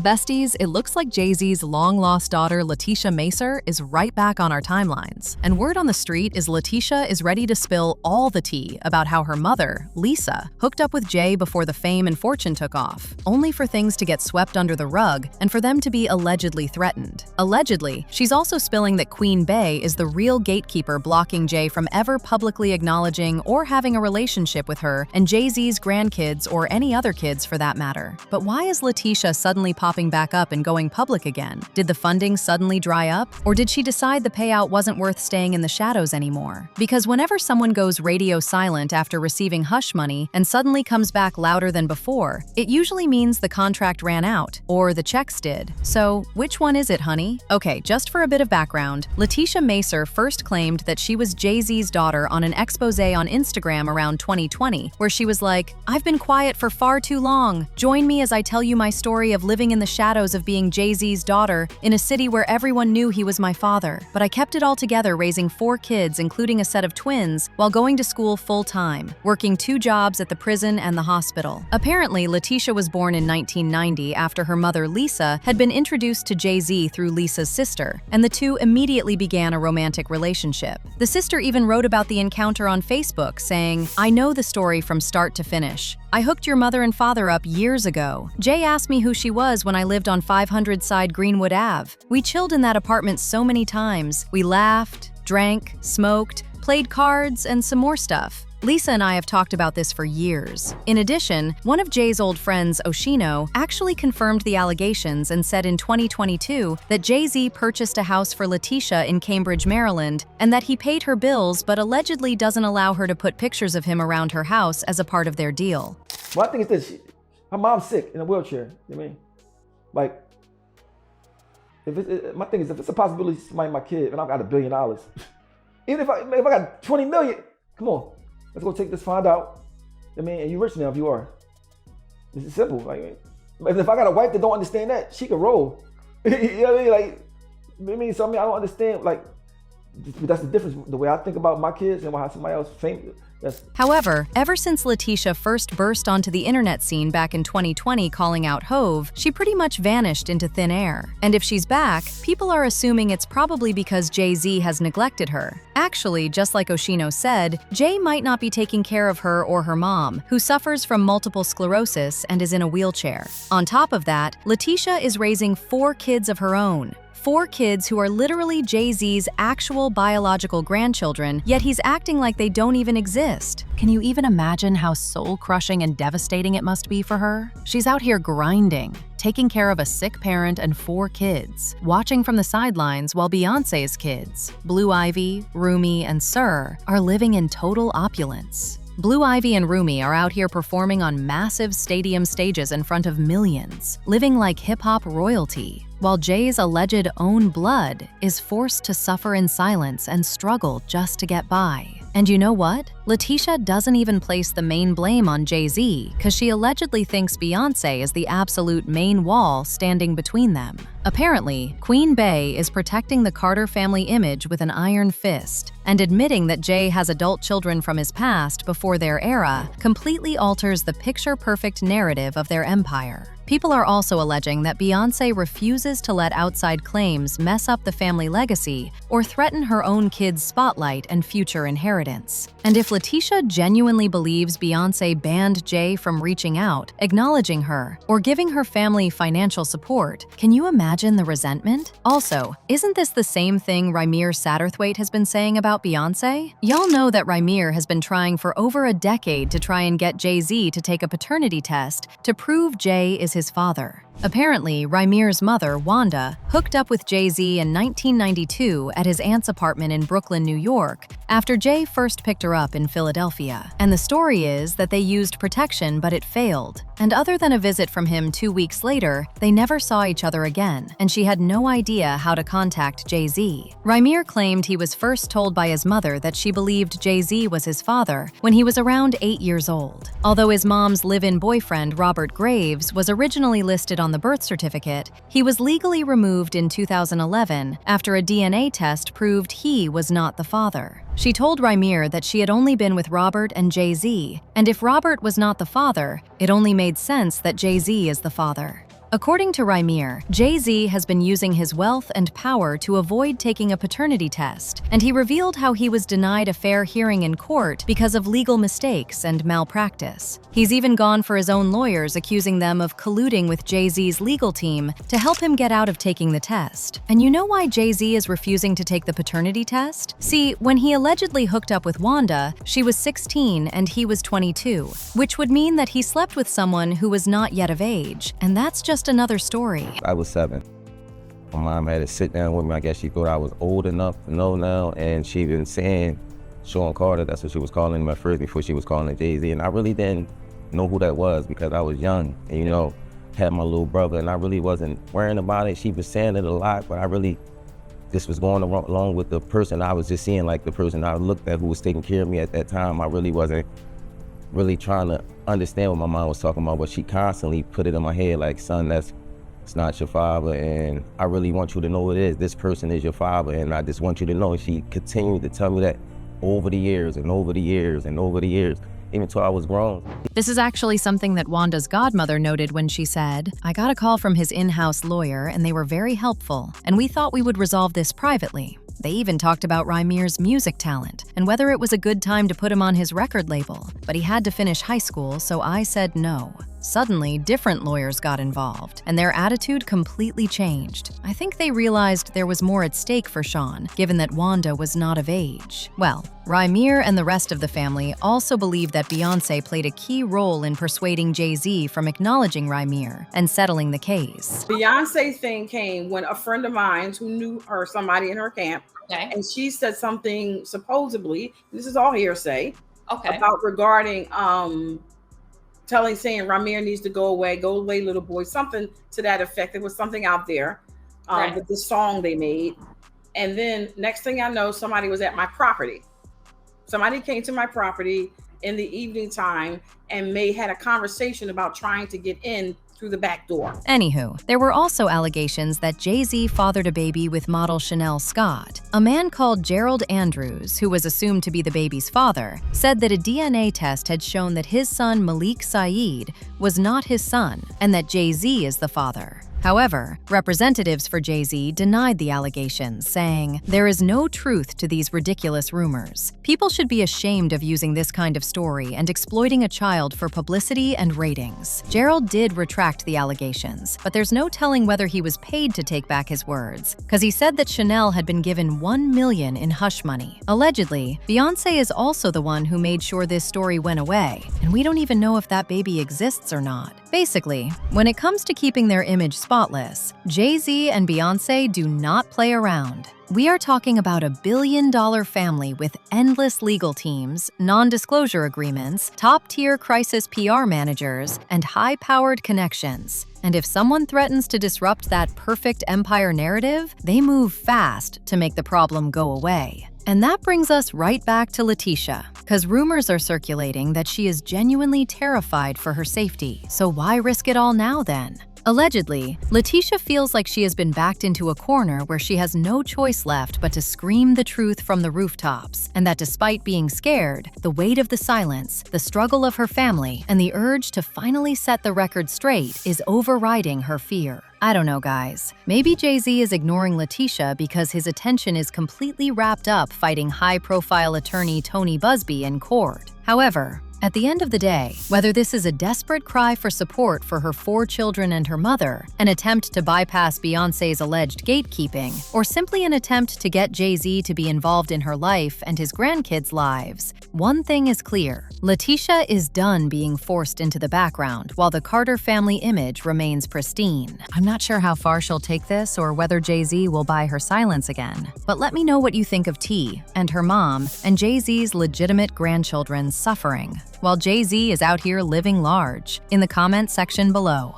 Besties, it looks like Jay-Z's long-lost daughter Letitia Macer is right back on our timelines. And word on the street is Letitia is ready to spill all the tea about how her mother, Lisa, hooked up with Jay before the fame and fortune took off, only for things to get swept under the rug and for them to be allegedly threatened. Allegedly, she's also spilling that Queen Bey is the real gatekeeper blocking Jay from ever publicly acknowledging or having a relationship with her and Jay-Z's grandkids or any other kids for that matter. But why is Letitia suddenly popping back up and going public again? Did the funding suddenly dry up? Or did she decide the payout wasn't worth staying in the shadows anymore? Because whenever someone goes radio silent after receiving hush money and suddenly comes back louder than before, it usually means the contract ran out, or the checks did. So, which one is it, honey? Okay, just for a bit of background, Letitia Macer first claimed that she was Jay-Z's daughter on an expose on Instagram around 2020, where she was like, "I've been quiet for far too long. Join me as I tell you my story of living in the shadows of being Jay-Z's daughter in a city where everyone knew he was my father. But I kept it all together, raising 4 kids, including a set of twins, while going to school full-time, working 2 jobs at the prison and the hospital." Apparently, Letitia was born in 1990 after her mother, Lisa, had been introduced to Jay-Z through Lisa's sister, and the two immediately began a romantic relationship. The sister even wrote about the encounter on Facebook, saying, "I know the story from start to finish. I hooked your mother and father up years ago. Jay asked me who she was when I lived on 500 side Greenwood Ave. We chilled in that apartment so many times. We laughed, drank, smoked, played cards, and some more stuff. Lisa and I have talked about this for years." In addition, one of Jay's old friends, Oshino, actually confirmed the allegations and said in 2022 that Jay-Z purchased a house for Letitia in Cambridge, Maryland, and that he paid her bills but allegedly doesn't allow her to put pictures of him around her house as a part of their deal. Well, I think it's this. Her mom's sick in a wheelchair. You know what I mean? Like, my thing is, if it's a possibility somebody my kid and I've got $1 billion, even if I got 20 million, come on. Let's go take this, find out. I mean, and you're rich now if you are. This is simple. Like, if I got a wife that don't understand that, she can roll. You know what I mean? Like, I don't understand. Like, that's the difference. The way I think about my kids and how somebody else famous. However, ever since Letitia first burst onto the internet scene back in 2020 calling out Hove, she pretty much vanished into thin air. And if she's back, people are assuming it's probably because Jay-Z has neglected her. Actually, just like Oshino said, Jay might not be taking care of her or her mom, who suffers from multiple sclerosis and is in a wheelchair. On top of that, Letitia is raising 4 kids of her own. 4 kids who are literally Jay-Z's actual biological grandchildren, yet he's acting like they don't even exist. Can you even imagine how soul-crushing and devastating it must be for her? She's out here grinding, taking care of a sick parent and 4 kids, watching from the sidelines while Beyoncé's kids, Blue Ivy, Rumi, and Sir, are living in total opulence. Blue Ivy and Rumi are out here performing on massive stadium stages in front of millions, living like hip-hop royalty, while Jay's alleged own blood is forced to suffer in silence and struggle just to get by. And you know what? Letitia doesn't even place the main blame on Jay-Z because she allegedly thinks Beyoncé is the absolute main wall standing between them. Apparently, Queen Bey is protecting the Carter family image with an iron fist, and admitting that Jay has adult children from his past before their era completely alters the picture-perfect narrative of their empire. People are also alleging that Beyoncé refuses to let outside claims mess up the family legacy or threaten her own kids' spotlight and future inheritance. And if Letitia genuinely believes Beyoncé banned Jay from reaching out, acknowledging her, or giving her family financial support, can you imagine the resentment? Also, isn't this the same thing Rymir Satterthwaite has been saying about Beyoncé? Y'all know that Rymir has been trying for over a decade to try and get Jay-Z to take a paternity test to prove Jay is his father. Apparently, Rymir's mother, Wanda, hooked up with Jay-Z in 1992 at his aunt's apartment in Brooklyn, New York, after Jay first picked her up in Philadelphia. And the story is that they used protection, but it failed. And other than a visit from him 2 weeks later, they never saw each other again, and she had no idea how to contact Jay-Z. Rymir claimed he was first told by his mother that she believed Jay-Z was his father when he was around 8 years old. Although his mom's live-in boyfriend, Robert Graves, was originally listed on the birth certificate, he was legally removed in 2011 after a DNA test proved he was not the father. She told Rymir that she had only been with Robert and Jay-Z, and if Robert was not the father, it only made sense that Jay-Z is the father. According to Rymir, Jay-Z has been using his wealth and power to avoid taking a paternity test, and he revealed how he was denied a fair hearing in court because of legal mistakes and malpractice. He's even gone for his own lawyers, accusing them of colluding with Jay-Z's legal team to help him get out of taking the test. And you know why Jay-Z is refusing to take the paternity test? See, when he allegedly hooked up with Wanda, she was 16 and he was 22, which would mean that he slept with someone who was not yet of age, and that's just another story. I was 7. My mom had to sit down with me. I guess she thought I was old enough to know now, and she been saying Sean Carter, that's what she was calling him at first before she was calling him Jay-Z, and I really didn't know who that was because I was young and, you know, had my little brother, and I really wasn't worrying about it. She was saying it a lot, but I really just was going along with the person I was just seeing, like the person I looked at who was taking care of me at that time. I really wasn't really trying to understand what my mom was talking about, but she constantly put it in my head like, son, it's not your father, and I really want you to know it is. This person is your father, and I just want you to know. And she continued to tell me that over the years and over the years and over the years, even until I was grown. This is actually something that Wanda's godmother noted when she said, "I got a call from his in-house lawyer and they were very helpful, and we thought we would resolve this privately. They even talked about Rymir's music talent and whether it was a good time to put him on his record label, but he had to finish high school, so I said no." Suddenly, different lawyers got involved, and their attitude completely changed. I think they realized there was more at stake for Sean, given that Wanda was not of age. Well, Rymir and the rest of the family also believe that Beyoncé played a key role in persuading Jay-Z from acknowledging Rymir and settling the case. Beyonce's thing came when a friend of mine who knew her, somebody in her camp, and she said something supposedly, this is all hearsay, about regarding saying Rymir needs to go away little boy, something to that effect. There was something out there with the song they made. And then next thing I know, somebody was at my property. Somebody came to my property in the evening time and had a conversation about trying to get in through the back door. Anywho, there were also allegations that Jay-Z fathered a baby with model Chanel Scott. A man called Gerald Andrews, who was assumed to be the baby's father, said that a DNA test had shown that his son Malik Saeed was not his son and that Jay-Z is the father. However, representatives for Jay-Z denied the allegations, saying, "There is no truth to these ridiculous rumors. People should be ashamed of using this kind of story and exploiting a child for publicity and ratings." Gerald did retract the allegations, but there's no telling whether he was paid to take back his words, because he said that Chanel had been given $1 million in hush money. Allegedly, Beyoncé is also the one who made sure this story went away, and we don't even know if that baby exists or not. Basically, when it comes to keeping their image spotless, Jay-Z and Beyoncé do not play around. We are talking about a billion-dollar family with endless legal teams, non-disclosure agreements, top-tier crisis PR managers, and high-powered connections. And if someone threatens to disrupt that perfect empire narrative, they move fast to make the problem go away. And that brings us right back to Letitia, because rumors are circulating that she is genuinely terrified for her safety. So why risk it all now then? Allegedly, Letitia feels like she has been backed into a corner where she has no choice left but to scream the truth from the rooftops, and that despite being scared, the weight of the silence, the struggle of her family, and the urge to finally set the record straight is overriding her fear. I don't know, guys. Maybe Jay-Z is ignoring Letitia because his attention is completely wrapped up fighting high-profile attorney Tony Busby in court. However, at the end of the day, whether this is a desperate cry for support for her 4 children and her mother, an attempt to bypass Beyoncé's alleged gatekeeping, or simply an attempt to get Jay-Z to be involved in her life and his grandkids' lives, one thing is clear. Letitia is done being forced into the background while the Carter family image remains pristine. I'm not sure how far she'll take this or whether Jay-Z will buy her silence again, but let me know what you think of T and her mom and Jay-Z's legitimate grandchildren suffering, while Jay-Z is out here living large, in the comment section below.